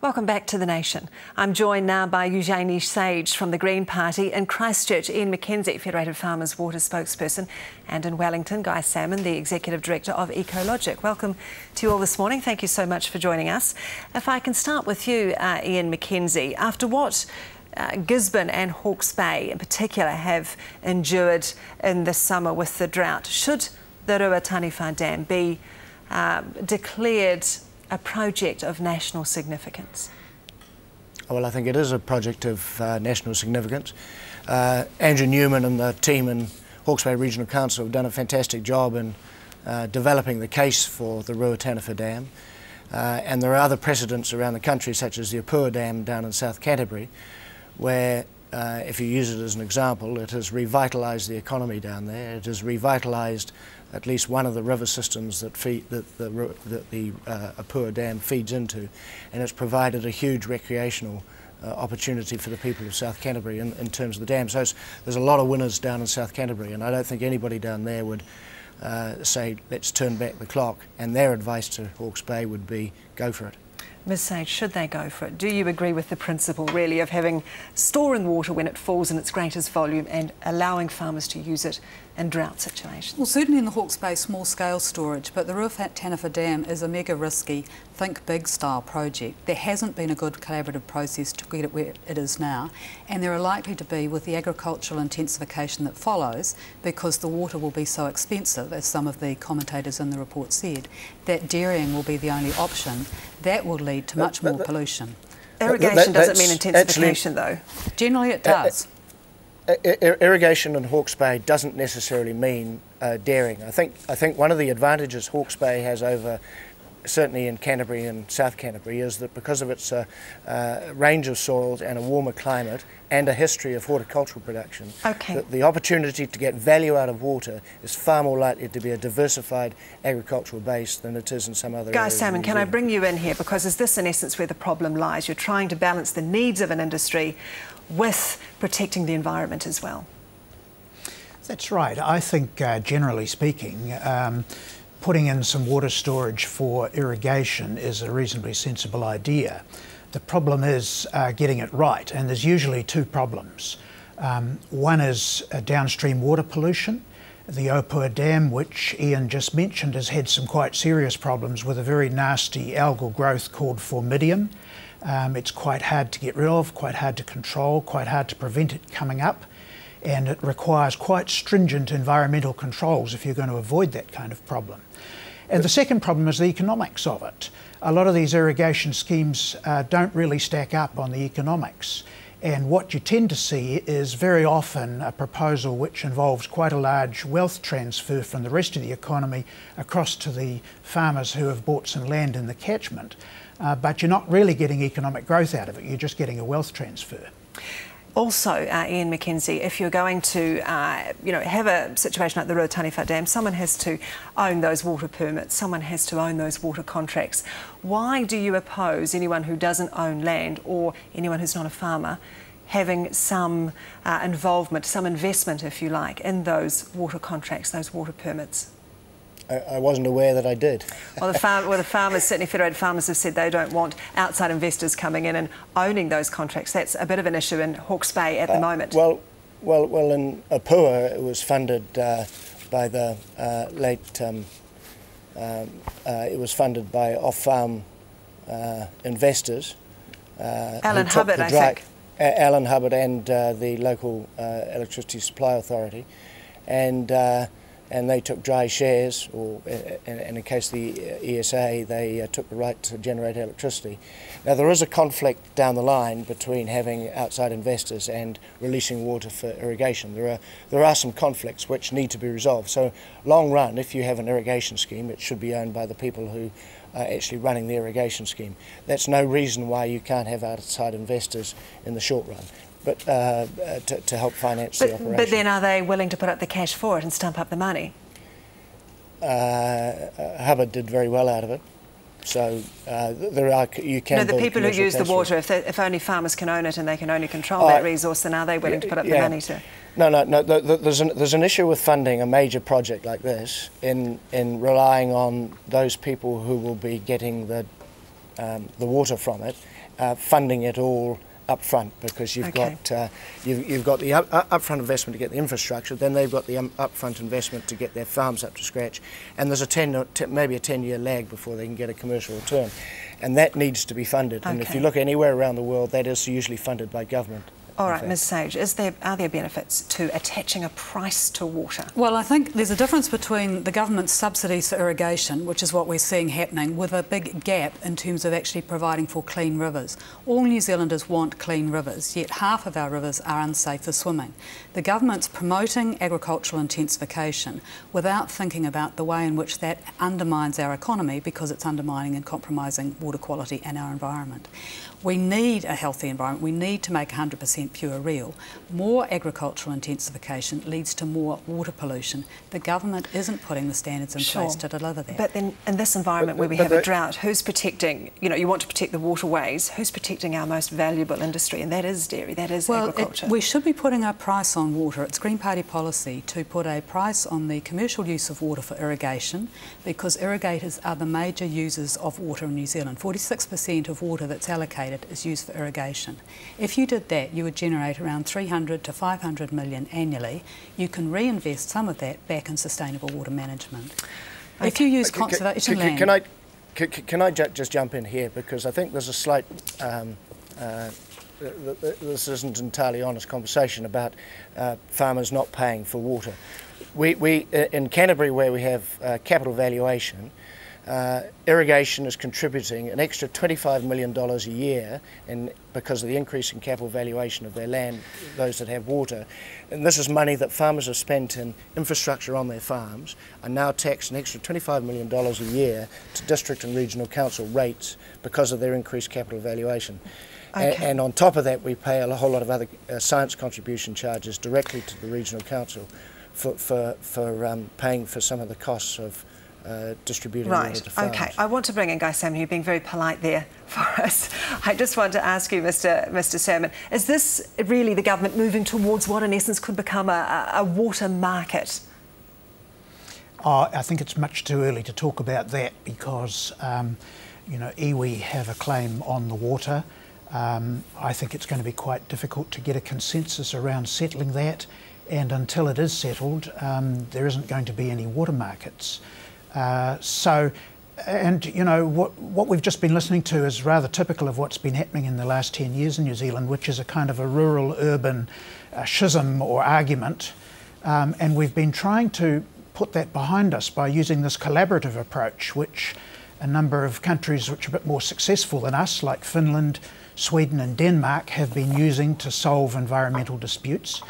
Welcome back to The Nation. I'm joined now by Eugenie Sage from the Green Party in Christchurch, Ian Mackenzie, Federated Farmers Water spokesperson, and in Wellington, Guy Salmon, the Executive Director of Ecologic. Welcome to you all this morning. Thank you so much for joining us. If I can start with you, Ian Mackenzie, after what Gisborne and Hawke's Bay in particular have endured in this summer with the drought, should the Ruataniwha Dam be declared a project of national significance? Well, I think it is a project of national significance. Andrew Newman and the team in Hawke's Bay Regional Council have done a fantastic job in developing the case for the Ruataniwha Dam. And there are other precedents around the country, such as the Apua Dam down in South Canterbury, where if you use it as an example, it has revitalised the economy down there. It has revitalised at least one of the river systems that the Apua Dam feeds into, and it's provided a huge recreational opportunity for the people of South Canterbury in terms of the dam. So there's a lot of winners down in South Canterbury, and I don't think anybody down there would say, let's turn back the clock, and their advice to Hawke's Bay would be, go for it. Ms Sage, should they go for it? Do you agree with the principle, really, of storing water when it falls in its greatest volume and allowing farmers to use it in drought situations? Well, certainly in the Hawke's Bay small-scale storage, but the Ruataniwha Dam is a mega risky, think big style project. There hasn't been a good collaborative process to get it where it is now, and there are likely to be with the agricultural intensification that follows, because the water will be so expensive, as some of the commentators in the report said, that dairying will be the only option. That will lead to much more pollution. Irrigation doesn't mean intensification, though. Generally it does. Irrigation in Hawke's Bay doesn't necessarily mean dairying. I think one of the advantages Hawke's Bay has over, certainly in Canterbury and South Canterbury, is that because of its range of soils and a warmer climate and a history of horticultural production, the opportunity to get value out of water is far more likely to be a diversified agricultural base than it is in some other areas. Guy Salmon, can I bring you in here, because is this in essence where the problem lies? You're trying to balance the needs of an industry with protecting the environment as well. That's right. I think generally speaking, putting in some water storage for irrigation is a reasonably sensible idea. The problem is getting it right, and there's usually two problems. One is downstream water pollution. The Apua Dam, which Ian just mentioned, has had some quite serious problems with a very nasty algal growth called formidium. It's quite hard to get rid of, quite hard to control, quite hard to prevent it coming up, and it requires quite stringent environmental controls if you're going to avoid that kind of problem. And the second problem is the economics of it. A lot of these irrigation schemes don't really stack up on the economics, and what you tend to see is very often a proposal which involves quite a large wealth transfer from the rest of the economy across to the farmers who have bought some land in the catchment, but you're not really getting economic growth out of it, you're just getting a wealth transfer. Also, Ian Mackenzie, if you're going to have a situation like the Ruataniwha Dam, someone has to own those water permits, someone has to own those water contracts. Why do you oppose anyone who doesn't own land, or anyone who's not a farmer, having some involvement, some investment, if you like, in those water contracts, those water permits? I wasn't aware that I did. Well, the farmers, certainly Federated Farmers, have said they don't want outside investors coming in and owning those contracts. That's a bit of an issue in Hawke's Bay at the moment. Well, in Apua, it was funded by the late. It was funded by off-farm investors. Alan Hubbard, I think. Alan Hubbard and the local electricity supply authority, and they took dry shares, or in the case of the ESA, they took the right to generate electricity. Now, there is a conflict down the line between having outside investors and releasing water for irrigation. There are some conflicts which need to be resolved. So, long run, if you have an irrigation scheme, it should be owned by the people who are actually running the irrigation scheme. That's no reason why you can't have outside investors in the short run, but to help finance the operation. But then are they willing to put up the cash for it and stump up the money? Hubbard did very well out of it. So you can. No, the people who use the water, if only farmers can own it and they can only control that resource, then are they willing to put up the money to? No. There's an issue with funding a major project like this in relying on those people who will be getting the the water from it, funding it all up front, because you've got you've got the upfront investment to get the infrastructure, then they've got the upfront investment to get their farms up to scratch, and there's maybe a 10-year lag before they can get a commercial return, and that needs to be funded. And if you look anywhere around the world, that is usually funded by government. All right, Ms Sage, are there benefits to attaching a price to water? Well, I think there's a difference between the government's subsidies for irrigation, which is what we're seeing happening, with a big gap in terms of actually providing for clean rivers. All New Zealanders want clean rivers, yet half of our rivers are unsafe for swimming. The government's promoting agricultural intensification without thinking about the way in which that undermines our economy, because it's undermining and compromising water quality and our environment. We need a healthy environment. We need to make 100% pure real. More agricultural intensification leads to more water pollution. The government isn't putting the standards in place to deliver that. But then in this environment where we have a drought, who's protecting, you want to protect the waterways, who's protecting our most valuable industry? And that is dairy, that is agriculture. We should be putting a price on water. It's Green Party policy to put a price on the commercial use of water for irrigation, because irrigators are the major users of water in New Zealand. 46% of water that's allocated is used for irrigation. If you did that, you would generate around 300 to 500 million annually. You can reinvest some of that back in sustainable water management. If you use conservation land... Can I just jump in here, because I think there's a slight... this isn't an entirely honest conversation about farmers not paying for water. We in Canterbury, where we have capital valuation, irrigation is contributing an extra $25 million a year because of the increase in capital valuation of their land, those that have water. And this is money that farmers have spent in infrastructure on their farms, are now taxed an extra $25 million a year to district and regional council rates because of their increased capital valuation. And on top of that, we pay a whole lot of other science contribution charges directly to the regional council for paying for some of the costs of distributing water to farms. Okay. I want to bring in Guy Salmon. You're being very polite there for us. I just want to ask you, Mr Salmon, is this really the government moving towards what in essence could become a water market? I think it's much too early to talk about that, because iwi have a claim on the water. I think it's going to be quite difficult to get a consensus around settling that, and until it is settled, there isn't going to be any water markets. What we've just been listening to is rather typical of what's been happening in the last 10 years in New Zealand, which is a kind of a rural-urban schism or argument, and we've been trying to put that behind us by using this collaborative approach, which a number of countries which are a bit more successful than us, like Finland, Sweden and Denmark, have been using to solve environmental disputes.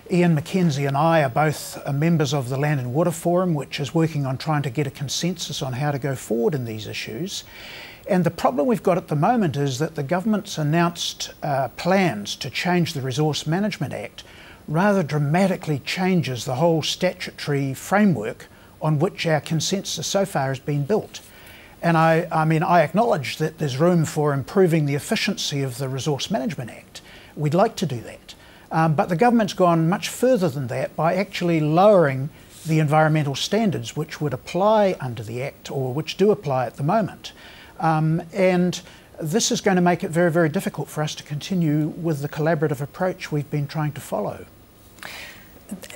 Ian, Mackenzie and I are both members of the Land and Water Forum, which is working on trying to get a consensus on how to go forward in these issues. And the problem we've got at the moment is that the government's announced plans to change the Resource Management Act rather dramatically changes the whole statutory framework on which our consensus so far has been built. And I acknowledge that there's room for improving the efficiency of the Resource Management Act. We'd like to do that. But the government's gone much further than that by actually lowering the environmental standards which would apply under the Act, or which do apply at the moment. And this is going to make it very, very difficult for us to continue with the collaborative approach we've been trying to follow.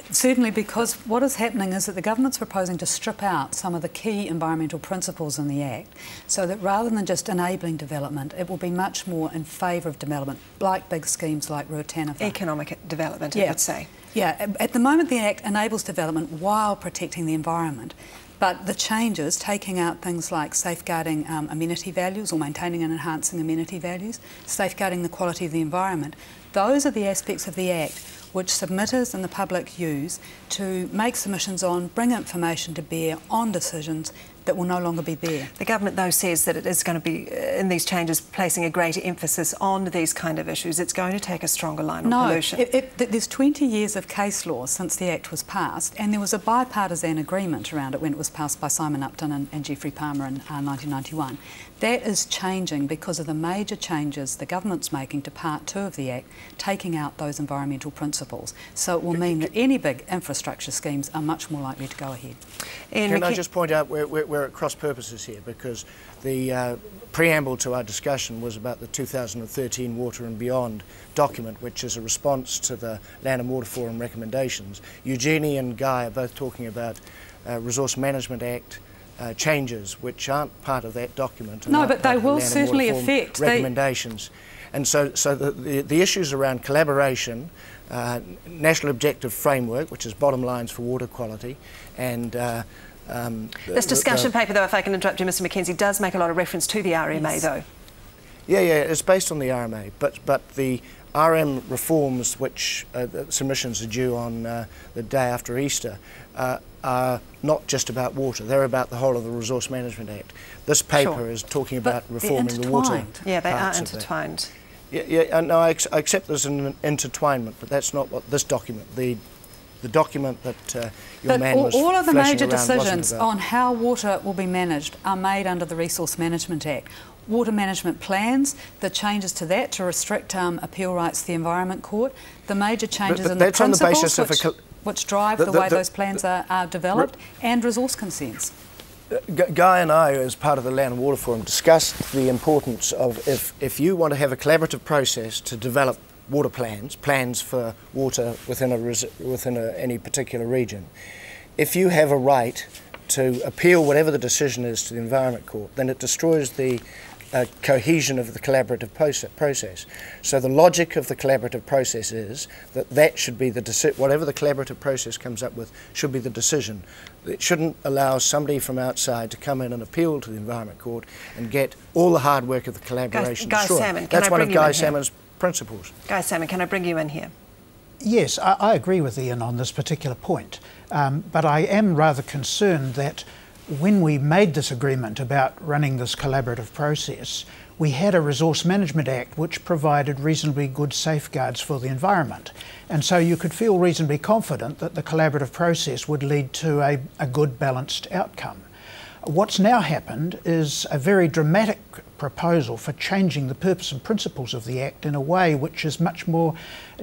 Certainly, because what is happening is that the government's proposing to strip out some of the key environmental principles in the Act, so that rather than just enabling development, it will be much more in favour of development, like big schemes like Ruataniwha. Economic development, I would say. Yeah, at the moment the Act enables development while protecting the environment. But the changes, taking out things like safeguarding amenity values or maintaining and enhancing amenity values, safeguarding the quality of the environment, those are the aspects of the Act which submitters and the public use to make submissions on, bring information to bear on decisions that will no longer be there. The government, though, says that it is going to be, in these changes, placing a greater emphasis on these kind of issues. It's going to take a stronger line on pollution. There's 20 years of case law since the Act was passed, and there was a bipartisan agreement around it when it was passed by Simon Upton and Geoffrey Palmer in 1991. That is changing because of the major changes the government's making to Part 2 of the Act, taking out those environmental principles. So it will mean that any big infrastructure schemes are much more likely to go ahead. Can I just point out, we're we're at cross purposes here, because the preamble to our discussion was about the 2013 Water and Beyond document, which is a response to the Land and Water Forum recommendations. Eugenie and Guy are both talking about Resource Management Act changes, which aren't part of that document. No, but they will certainly affect recommendations. And so the issues around collaboration, national objective framework, which is bottom lines for water quality, and this discussion paper, though, if I can interrupt you, Mr. Mackenzie, does make a lot of reference to the RMA, yes. Though. Yeah, it's based on the RMA, but the RM reforms, which submissions are due on the day after Easter, are not just about water, they're about the whole of the Resource Management Act. This paper is talking about reforming the water. Yeah, they are intertwined. Yeah, no, I accept there's an intertwinement, but that's not what this document, the document that your man was all of the major flashing around decisions on how water will be managed are made under the Resource Management Act. Water management plans, the changes to that to restrict appeal rights to the Environment Court, the major changes in the principles which drive the way those plans are developed, and resource consents. Guy and I, as part of the Land and Water Forum, discussed the importance of if you want to have a collaborative process to develop water plans for water within any particular region, if you have a right to appeal whatever the decision is to the Environment Court, then it destroys the cohesion of the collaborative process. So the logic of the collaborative process is that should be the whatever the collaborative process comes up with should be the decision. It shouldn't allow somebody from outside to come in and appeal to the Environment Court and get all the hard work of the collaboration destroyed. Salmon, that's one of Guy Salmon's principles. Guy Salmon, can I bring you in here? Yes, I agree with Ian on this particular point, but I am rather concerned that when we made this agreement about running this collaborative process, we had a Resource Management Act which provided reasonably good safeguards for the environment. And so you could feel reasonably confident that the collaborative process would lead to a good balanced outcome. What's now happened is a very dramatic proposal for changing the purpose and principles of the Act in a way which is much more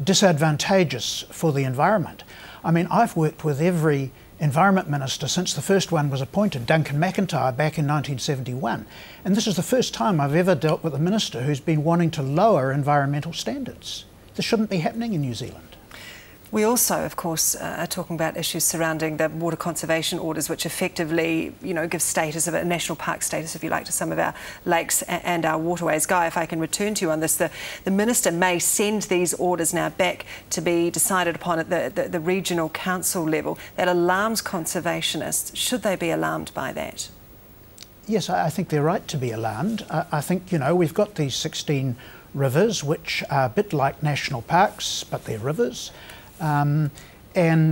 disadvantageous for the environment. I mean, I've worked with every Environment Minister since the first one was appointed, Duncan McIntyre, back in 1971. And this is the first time I've ever dealt with a minister who's been wanting to lower environmental standards. This shouldn't be happening in New Zealand. We also, of course, are talking about issues surrounding the water conservation orders, which effectively, give status of a national park status, if you like, to some of our lakes and our waterways. Guy, if I can return to you on this, the Minister may send these orders now back to be decided upon at the regional council level. That alarms conservationists. Should they be alarmed by that? Yes, I think they're right to be alarmed. I think, we've got these 16 rivers, which are a bit like national parks, but they're rivers. And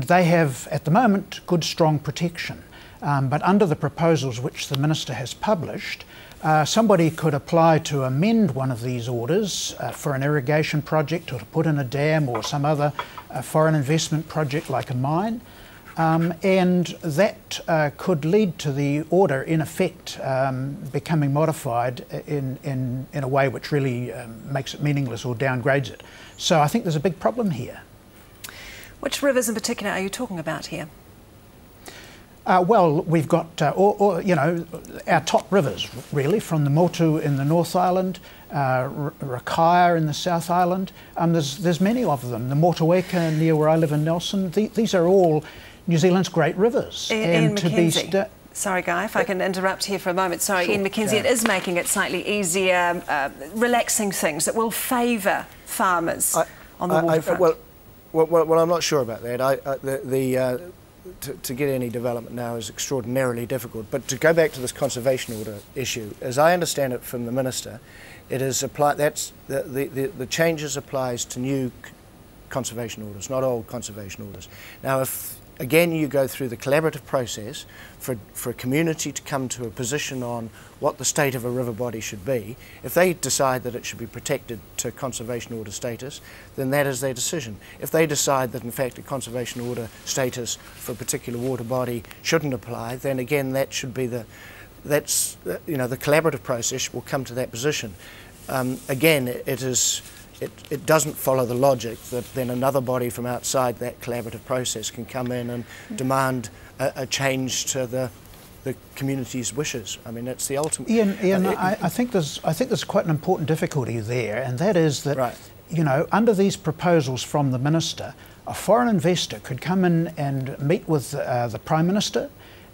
they have, at the moment, good, strong protection. But under the proposals which the Minister has published, somebody could apply to amend one of these orders for an irrigation project or to put in a dam or some other foreign investment project like a mine. And that could lead to the order, in effect, becoming modified in a way which really makes it meaningless or downgrades it. So I think there's a big problem here. Which rivers in particular are you talking about here? Well, we've got, our top rivers, really, from the Motu in the North Island, Rakaya in the South Island. There's many of them. The Motueka near where I live in Nelson. These are all New Zealand's great rivers. Ian Mackenzie. Sorry, Guy, if I can interrupt here for a moment. Sorry, sure. Ian Mackenzie, it is making it slightly easier, relaxing things that will favour farmers on the waterfront. Well, I'm not sure about that. To get any development now is extraordinarily difficult. But to go back to this conservation order issue, as I understand it from the Minister, it is applied. That's the changes applies to new conservation orders, not old conservation orders. Now, if again you go through the collaborative process for a community to come to a position on what the state of a river body should be, if they decide that it should be protected to conservation order status, then that is their decision. If they decide that in fact a conservation order status for a particular water body shouldn't apply, then again that should be the collaborative process will come to that position. Again, it doesn't follow the logic that then another body from outside that collaborative process can come in and demand a change to the the community's wishes. I mean, that's the ultimate. Ian, I think there's quite an important difficulty there, and that is that, right. you know, under these proposals from the Minister, a foreign investor could come in and meet with the Prime Minister,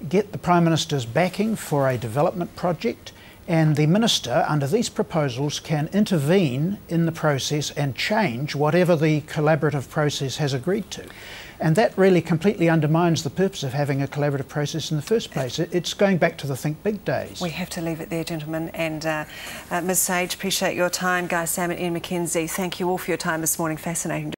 get the Prime Minister's backing for a development project, and the Minister, under these proposals, can intervene in the process and change whatever the collaborative process has agreed to. And that really completely undermines the purpose of having a collaborative process in the first place. It's going back to the Think Big days. We have to leave it there, gentlemen. And Ms Sage, appreciate your time. Guy Salmon, Ian Mackenzie, thank you all for your time this morning. Fascinating.